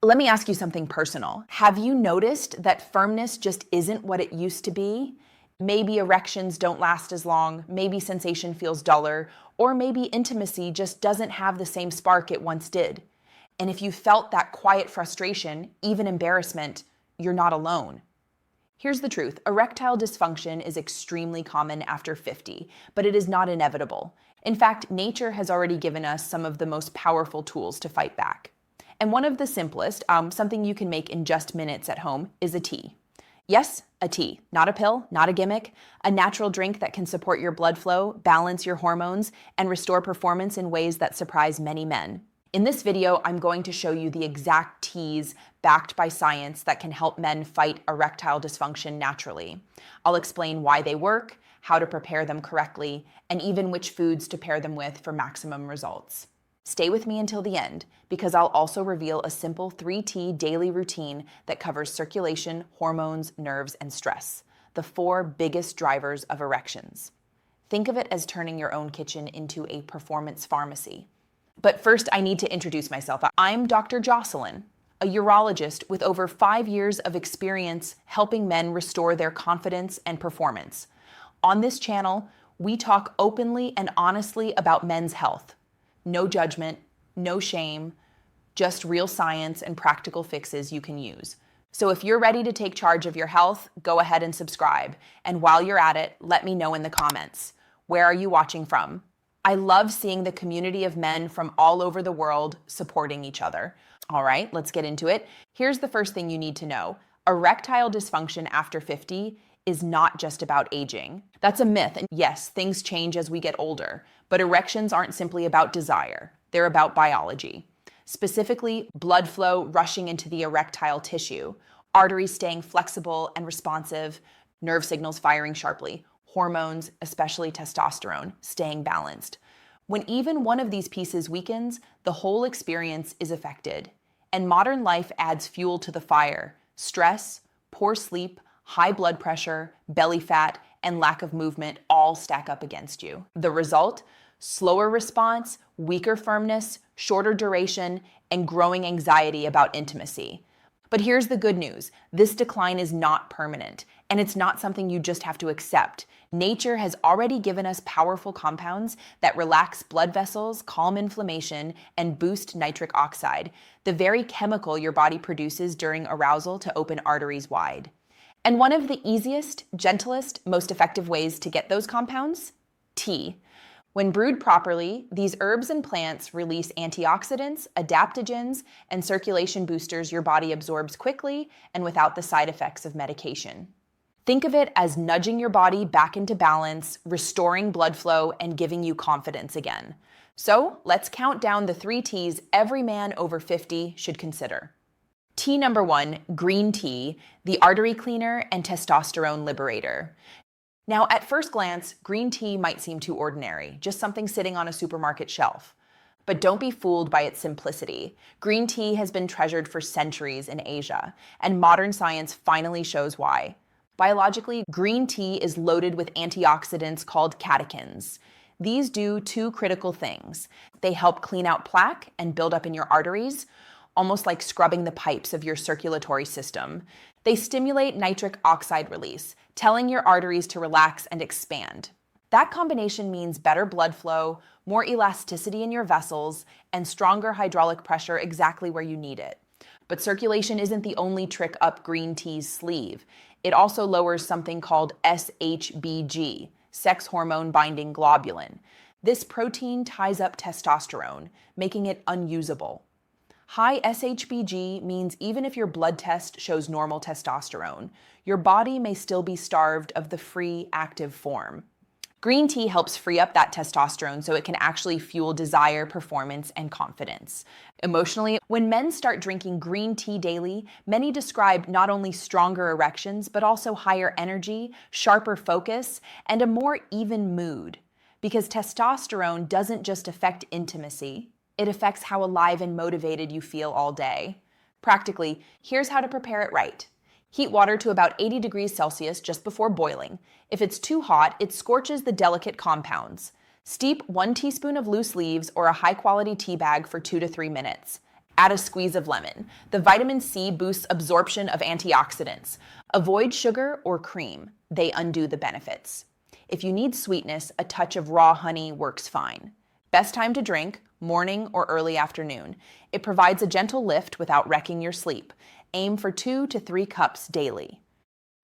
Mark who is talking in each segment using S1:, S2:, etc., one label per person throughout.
S1: Let me ask you something personal. Have you noticed that firmness just isn't what it used to be? Maybe erections don't last as long, maybe sensation feels duller, or maybe intimacy just doesn't have the same spark it once did. And if you felt that quiet frustration, even embarrassment, you're not alone. Here's the truth. Erectile dysfunction is extremely common after 50, but it is not inevitable. In fact, nature has already given us some of the most powerful tools to fight back. And one of the simplest, something you can make in just minutes at home, is a tea. Yes, a tea, not a pill, not a gimmick, a natural drink that can support your blood flow, balance your hormones, and restore performance in ways that surprise many men. In this video, I'm going to show you the exact teas backed by science that can help men fight erectile dysfunction naturally. I'll explain why they work, how to prepare them correctly, and even which foods to pair them with for maximum results. Stay with me until the end, because I'll also reveal a simple 3T daily routine that covers circulation, hormones, nerves, and stress, the 4 biggest drivers of erections. Think of it as turning your own kitchen into a performance pharmacy. But first, I need to introduce myself. I'm Dr. Jocelyn, a urologist with over 5 years of experience helping men restore their confidence and performance. On this channel, we talk openly and honestly about men's health. No judgment, no shame, just real science and practical fixes you can use. So if you're ready to take charge of your health, go ahead and subscribe. And while you're at it, let me know in the comments. Where are you watching from? I love seeing the community of men from all over the world supporting each other. All right, let's get into it. Here's the first thing you need to know. Erectile dysfunction after 50 is not just about aging. That's a myth, and yes, things change as we get older, but erections aren't simply about desire. They're about biology. Specifically, blood flow rushing into the erectile tissue, arteries staying flexible and responsive, nerve signals firing sharply, hormones, especially testosterone, staying balanced. When even one of these pieces weakens, the whole experience is affected. And modern life adds fuel to the fire. Stress, poor sleep, high blood pressure, belly fat, and lack of movement all stack up against you. The result? Slower response, weaker firmness, shorter duration, and growing anxiety about intimacy. But here's the good news. This decline is not permanent, and it's not something you just have to accept. Nature has already given us powerful compounds that relax blood vessels, calm inflammation, and boost nitric oxide, the very chemical your body produces during arousal to open arteries wide. And one of the easiest, gentlest, most effective ways to get those compounds? Tea. When brewed properly, these herbs and plants release antioxidants, adaptogens, and circulation boosters your body absorbs quickly and without the side effects of medication. Think of it as nudging your body back into balance, restoring blood flow, and giving you confidence again. So let's count down the 3 T's every man over 50 should consider. Tea number 1, green tea, the artery cleaner and testosterone liberator. Now, at first glance, green tea might seem too ordinary, just something sitting on a supermarket shelf. But don't be fooled by its simplicity. Green tea has been treasured for centuries in Asia, and modern science finally shows why. Biologically, green tea is loaded with antioxidants called catechins. These do 2 critical things. They help clean out plaque and build up in your arteries, almost like scrubbing the pipes of your circulatory system. They stimulate nitric oxide release, telling your arteries to relax and expand. That combination means better blood flow, more elasticity in your vessels, and stronger hydraulic pressure exactly where you need it. But circulation isn't the only trick up green tea's sleeve. It also lowers something called SHBG, sex hormone binding globulin. This protein ties up testosterone, making it unusable. High SHBG means even if your blood test shows normal testosterone, your body may still be starved of the free, active form. Green tea helps free up that testosterone so it can actually fuel desire, performance, and confidence. Emotionally, when men start drinking green tea daily, many describe not only stronger erections, but also higher energy, sharper focus, and a more even mood. Because testosterone doesn't just affect intimacy, it affects how alive and motivated you feel all day. Practically, here's how to prepare it right. Heat water to about 80 degrees Celsius just before boiling. If it's too hot, it scorches the delicate compounds. Steep 1 teaspoon of loose leaves or a high-quality tea bag for 2 to 3 minutes. Add a squeeze of lemon. The vitamin C boosts absorption of antioxidants. Avoid sugar or cream. They undo the benefits. If you need sweetness, a touch of raw honey works fine. Best time to drink, morning or early afternoon. It provides a gentle lift without wrecking your sleep. Aim for 2 to 3 cups daily.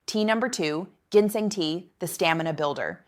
S1: Tea number 2, ginseng tea, the stamina builder.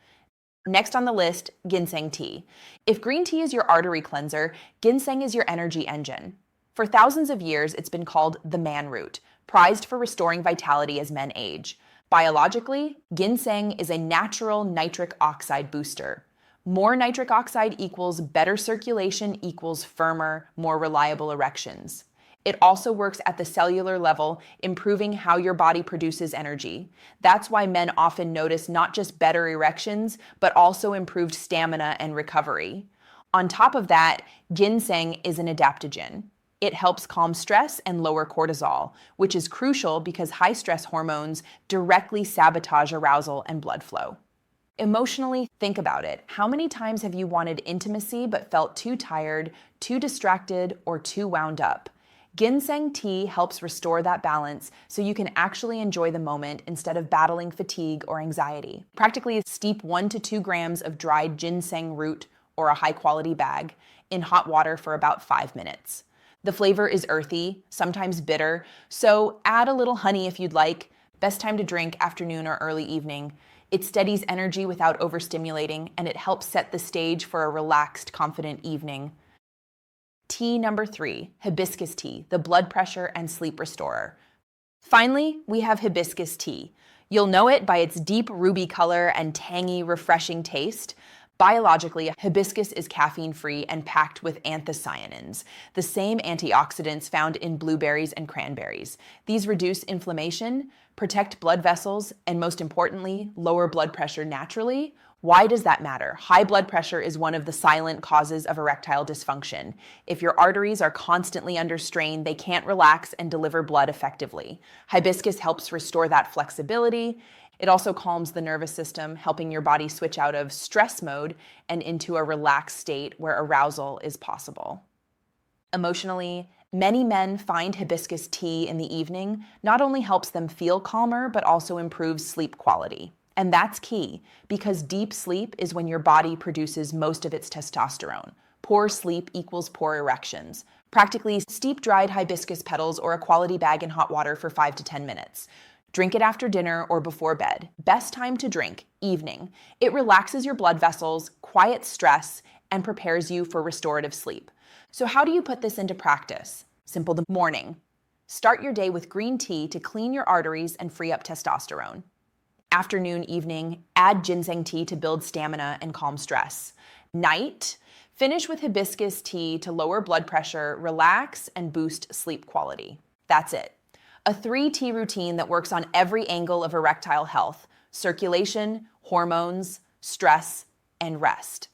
S1: Next on the list, ginseng tea. If green tea is your artery cleanser, ginseng is your energy engine. For thousands of years, it's been called the man root, prized for restoring vitality as men age. Biologically, ginseng is a natural nitric oxide booster. More nitric oxide equals better circulation equals firmer, more reliable erections. It also works at the cellular level, improving how your body produces energy. That's why men often notice not just better erections, but also improved stamina and recovery. On top of that, ginseng is an adaptogen. It helps calm stress and lower cortisol, which is crucial because high stress hormones directly sabotage arousal and blood flow. Emotionally, think about it. How many times have you wanted intimacy but felt too tired, too distracted, or too wound up? Ginseng tea helps restore that balance so you can actually enjoy the moment instead of battling fatigue or anxiety. Practically steep 1 to 2 grams of dried ginseng root or a high-quality bag in hot water for about 5 minutes. The flavor is earthy, sometimes bitter, so add a little honey if you'd like. Best time to drink afternoon or early evening. It steadies energy without overstimulating, and it helps set the stage for a relaxed, confident evening. Tea number 3, hibiscus tea, the blood pressure and sleep restorer. Finally, we have hibiscus tea. You'll know it by its deep ruby color and tangy, refreshing taste. Biologically, hibiscus is caffeine-free and packed with anthocyanins, the same antioxidants found in blueberries and cranberries. These reduce inflammation, protect blood vessels, and most importantly, lower blood pressure naturally. Why does that matter? High blood pressure is one of the silent causes of erectile dysfunction. If your arteries are constantly under strain, they can't relax and deliver blood effectively. Hibiscus helps restore that flexibility. It also calms the nervous system, helping your body switch out of stress mode and into a relaxed state where arousal is possible. Emotionally, many men find hibiscus tea in the evening not only helps them feel calmer, but also improves sleep quality. And that's key, because deep sleep is when your body produces most of its testosterone. Poor sleep equals poor erections. Practically steep dried hibiscus petals or a quality bag in hot water for 5 to 10 minutes. Drink it after dinner or before bed. Best time to drink, evening. It relaxes your blood vessels, quiets stress, and prepares you for restorative sleep. So how do you put this into practice? Simple. The morning. Start your day with green tea to clean your arteries and free up testosterone. Afternoon, evening, add ginseng tea to build stamina and calm stress. Night, finish with hibiscus tea to lower blood pressure, relax, and boost sleep quality. That's it. A 3-tea routine that works on every angle of erectile health: circulation, hormones, stress, and rest.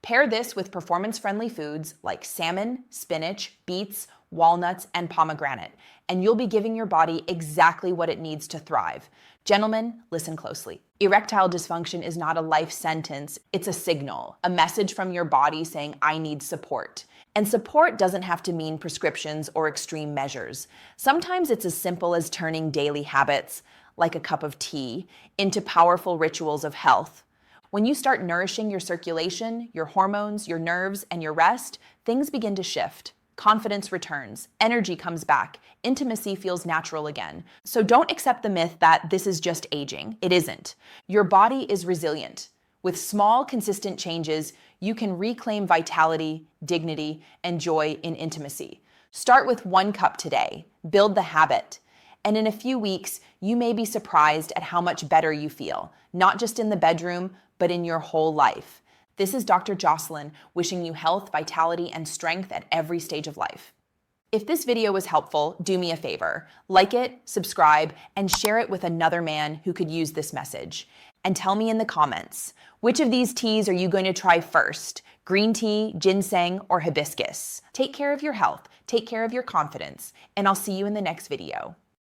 S1: Pair this with performance-friendly foods like salmon, spinach, beets, walnuts, and pomegranate, and you'll be giving your body exactly what it needs to thrive. Gentlemen, listen closely. Erectile dysfunction is not a life sentence, it's a signal, a message from your body saying, I need support. And support doesn't have to mean prescriptions or extreme measures. Sometimes it's as simple as turning daily habits, like a cup of tea, into powerful rituals of health. When you start nourishing your circulation, your hormones, your nerves, and your rest, things begin to shift. Confidence returns, energy comes back, intimacy feels natural again. So don't accept the myth that this is just aging. It isn't. Your body is resilient. With small, consistent changes, you can reclaim vitality, dignity, and joy in intimacy. Start with 1 cup today. Build the habit. And in a few weeks, you may be surprised at how much better you feel, not just in the bedroom, but in your whole life. This is Dr. Jocelyn, wishing you health, vitality, and strength at every stage of life. If this video was helpful, do me a favor. Like it, subscribe, and share it with another man who could use this message. And tell me in the comments, which of these teas are you going to try first? Green tea, ginseng, or hibiscus? Take care of your health, take care of your confidence, and I'll see you in the next video.